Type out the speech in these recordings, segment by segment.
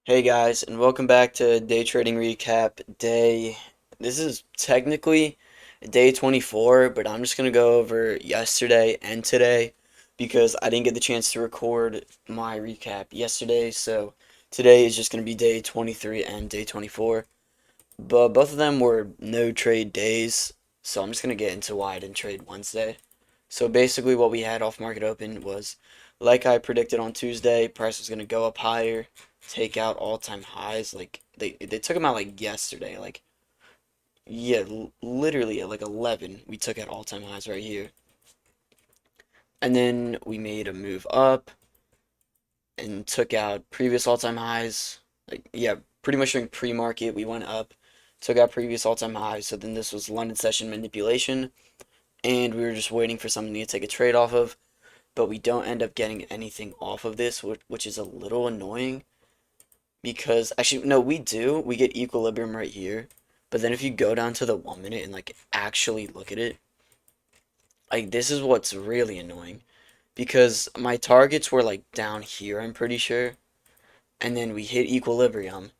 Hey guys, and welcome back to Day Trading Recap Day. This is technically day 24, but I'm just gonna go over yesterday and today because I didn't get the chance to record my recap yesterday, so today is just gonna be day 23 and day 24. But both of them were no trade days, so I'm just gonna get into why I didn't trade Wednesday. So basically, what we had off market open was, like I predicted on Tuesday, price was gonna go up higher, take out all time highs. Like they took them out like yesterday. Like yeah, literally at like 11, we took out all time highs right here, and then we made a move up and took out previous all time highs. Like yeah, pretty much during pre market, we went up, took out previous all time highs. So then this was London session manipulation, and we were just waiting for something to take a trade off of. But we don't end up getting anything off of this, which is a little annoying because actually no, we do. We get equilibrium right here, but then if you go down to the 1 minute and like actually look at it, like this is what's really annoying because my targets were like down here, I'm pretty sure, and then we hit equilibrium,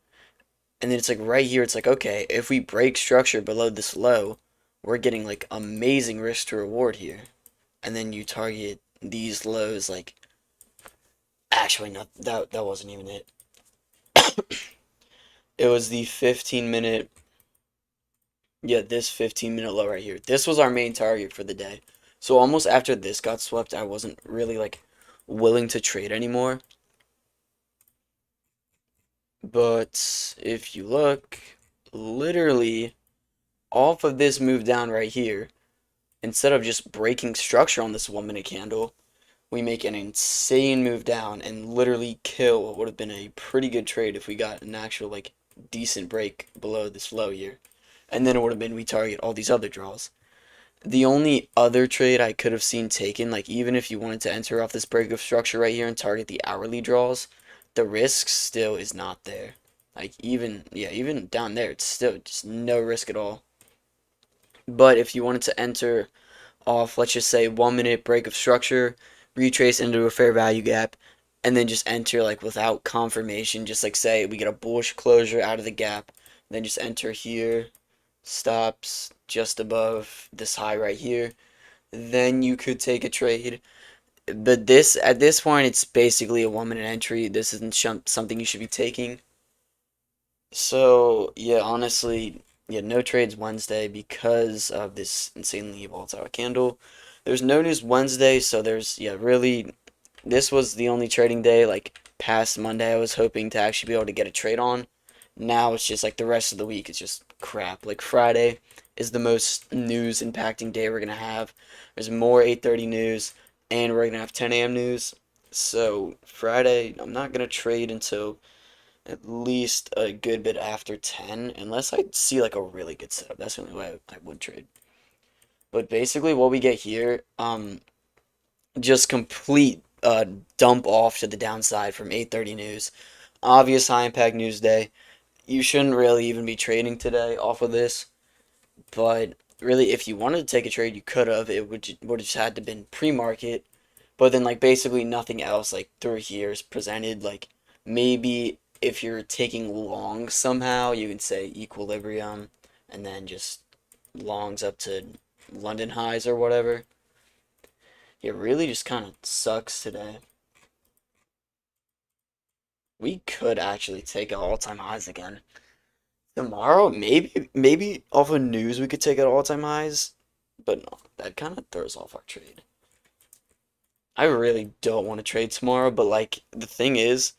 and then it's like right here, it's like okay, if we break structure below this low, we're getting like amazing risk to reward here, and then you target these lows like actually no, that wasn't even it. It was the 15-minute, yeah, this 15-minute low right here. This was our main target for the day. So almost after this got swept, I wasn't really like willing to trade anymore. But if you look, literally off of this move down right here, instead of just breaking structure on this 1 minute candle, we make an insane move down and literally kill what would have been a pretty good trade if we got an actual like decent break below this low here. And then it would have been we target all these other draws. The only other trade I could have seen taken, like even if you wanted to enter off this break of structure right here and target the hourly draws, the risk still is not there. Like even yeah, even down there, it's still just no risk at all. But if you wanted to enter off, let's just say 1 minute break of structure, retrace into a fair value gap, and then just enter like without confirmation, just like say we get a bullish closure out of the gap, then just enter here, stops just above this high right here, then you could take a trade. But this at this point, it's basically a 1 minute entry. This isn't something you should be taking. So yeah, honestly, yeah, no trades Wednesday because of this insanely volatile candle. There's no news Wednesday, so there's yeah, really this was the only trading day like past Monday I was hoping to actually be able to get a trade on. Now it's just like the rest of the week is just crap. Like Friday is the most news impacting day we're gonna have. There's more 8:30 news and we're gonna have 10 a.m. news. So Friday, I'm not gonna trade until at least a good bit after 10, unless I see like a really good setup. That's the only way I would trade. But basically, what we get here, just complete dump off to the downside from 8:30 news. Obvious high impact news day. You shouldn't really even be trading today off of this. But really, if you wanted to take a trade, you could have. It would have had to been pre-market. But then like basically nothing else like through here is presented. Like maybe if you're taking long somehow, you can say equilibrium and then just longs up to London highs or whatever. It really just kind of sucks today. We could actually take out all-time highs again. Tomorrow, maybe off of news we could take out all-time highs, but no, that kind of throws off our trade. I really don't want to trade tomorrow, but like the thing is,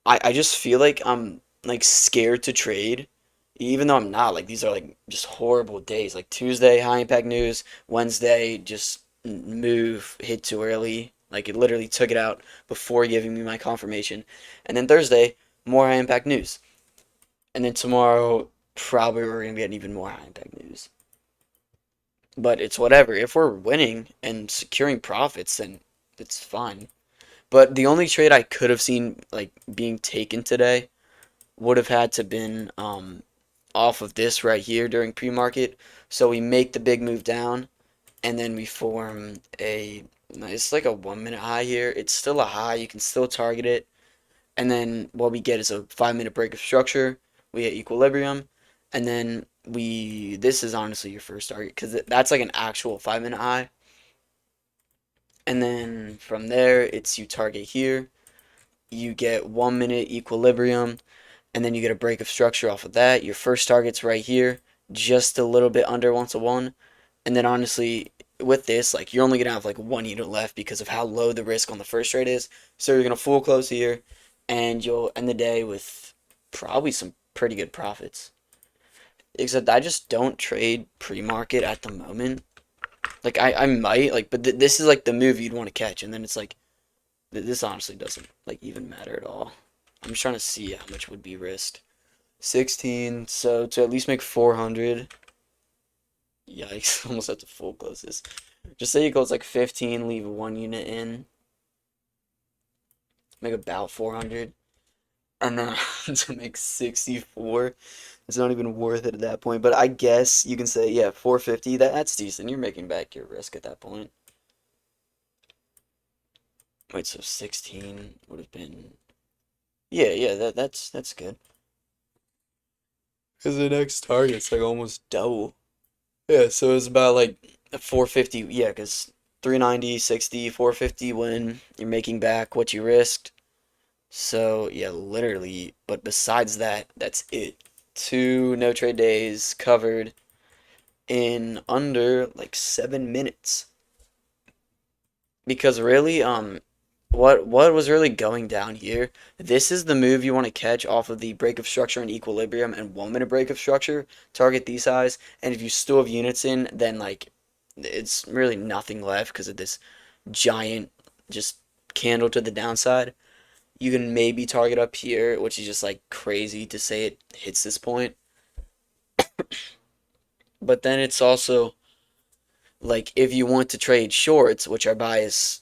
I just feel like I'm like scared to trade, even though I'm not. Like these are like just horrible days. Like Tuesday, high impact news. Wednesday, just move hit too early. Like it literally took it out before giving me my confirmation. And then Thursday, more high impact news. And then tomorrow, probably we're gonna get even more high impact news. But it's whatever. If we're winning and securing profits, then it's fine. But the only trade I could have seen like being taken today would have had to been off of this right here during pre-market. So we make the big move down, and then we form a. It's like a 1 minute high here. It's still a high. You can still target it, And then what we get is a 5 minute break of structure. We hit equilibrium, and then this is honestly your first target because that's like an actual 5 minute high. And then from there, it's you target here. You get 1 minute equilibrium, and then you get a break of structure off of that. Your first target's right here, just a little bit under 1 to 1. And then honestly, with this, like you're only gonna have like 1 unit left because of how low the risk on the first trade is. So you're gonna full close here, and you'll end the day with probably some pretty good profits. Except I just don't trade pre-market at the moment. Like I might like, but this is like the move you'd want to catch, and then it's like this honestly doesn't like even matter at all. I'm just trying to see how much would be risked. 16, so to at least make 400. Yikes, almost have to full close this. Just say it goes like 15, leave 1 unit in, make about 400, and then to make 64. It's not even worth it at that point. But I guess you can say, yeah, 450. That's decent. You're making back your risk at that point. Wait, so 16 would have been. Yeah, yeah, that's good. Because the next target's like almost double. Yeah, so it's about like 450. Yeah, because 390, 60, 450 when you're making back what you risked. So, yeah, literally. But besides that, that's it. Two no trade days covered in under like 7 minutes. Because really, what was really going down here? This is the move you want to catch off of the break of structure and equilibrium and 1 minute break of structure. Target these highs, and if you still have units in, then like it's really nothing left because of this giant just candle to the downside. You can maybe target up here, which is just like crazy to say it hits this point. But then it's also like if you want to trade shorts, which our bias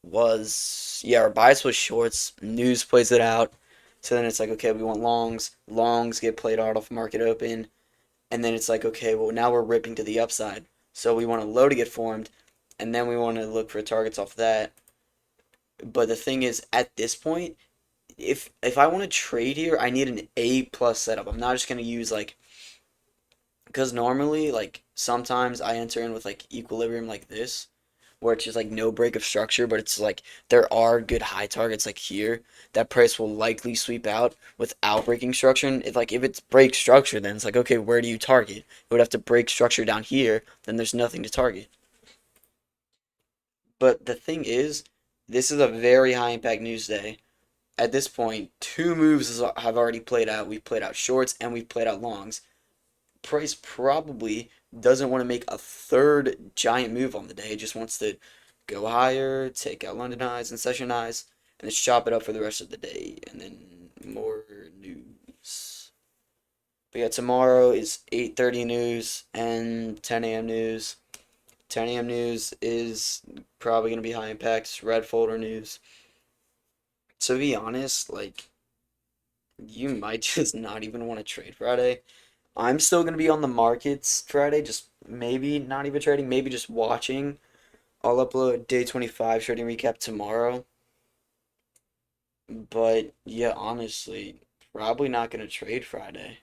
was, yeah, our bias was shorts. News plays it out. So then it's like, okay, we want longs. Longs get played out off market open. And then it's like, okay, well, now we're ripping to the upside. So we want a low to get formed. And then we want to look for targets off that. But the thing is, at this point, if I want to trade here, I need an A plus setup. I'm not just going to use like, because normally, like, sometimes I enter in with like equilibrium like this where it's just like no break of structure, but it's like there are good high targets like here that price will likely sweep out without breaking structure. And if it's break structure, then it's like, okay, where do you target? It would have to break structure down here, then there's nothing to target. But the thing is, this is a very high impact news day. At this point, two moves have already played out. We've played out shorts and we've played out longs. Price probably doesn't want to make a third giant move on the day. It just wants to go higher, take out London highs and session highs, and just chop it up for the rest of the day. And then more news. But yeah, tomorrow is 8:30 news and 10 a.m. news. 10 a.m. news is probably going to be high impact, red folder news. To be honest, like, you might just not even want to trade Friday. I'm still gonna be on the markets Friday, just maybe not even trading, maybe just watching. I'll upload day 25 trading recap tomorrow. But yeah, honestly, probably not gonna trade Friday.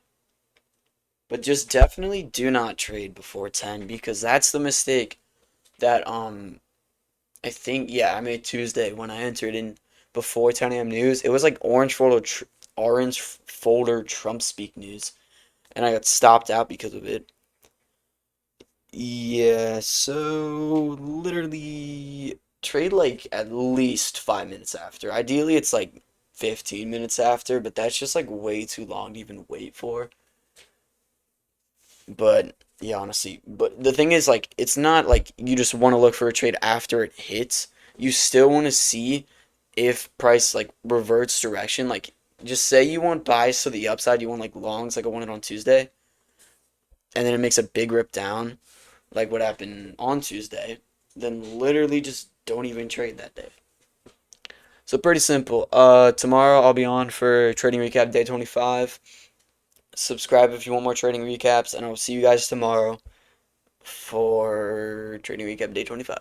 But just definitely do not trade before 10 because that's the mistake that I think, yeah, I made Tuesday when I entered in before 10 a.m. news. It was like orange folder Trump speak news, and I got stopped out because of it. Yeah, so literally trade like at least 5 minutes after. Ideally, it's like 15 minutes after, but that's just like way too long to even wait for. But yeah, honestly, but the thing is, like, it's not like you just want to look for a trade after it hits. You still want to see if price like reverts direction. Like, just say you want buys to the upside, you want like longs, like I wanted on Tuesday, and then it makes a big rip down like what happened on Tuesday, then literally just don't even trade that day. So pretty simple. Tomorrow I'll be on for trading recap day 25. Subscribe if you want more trading recaps, and I'll see you guys tomorrow for trading recap day 25.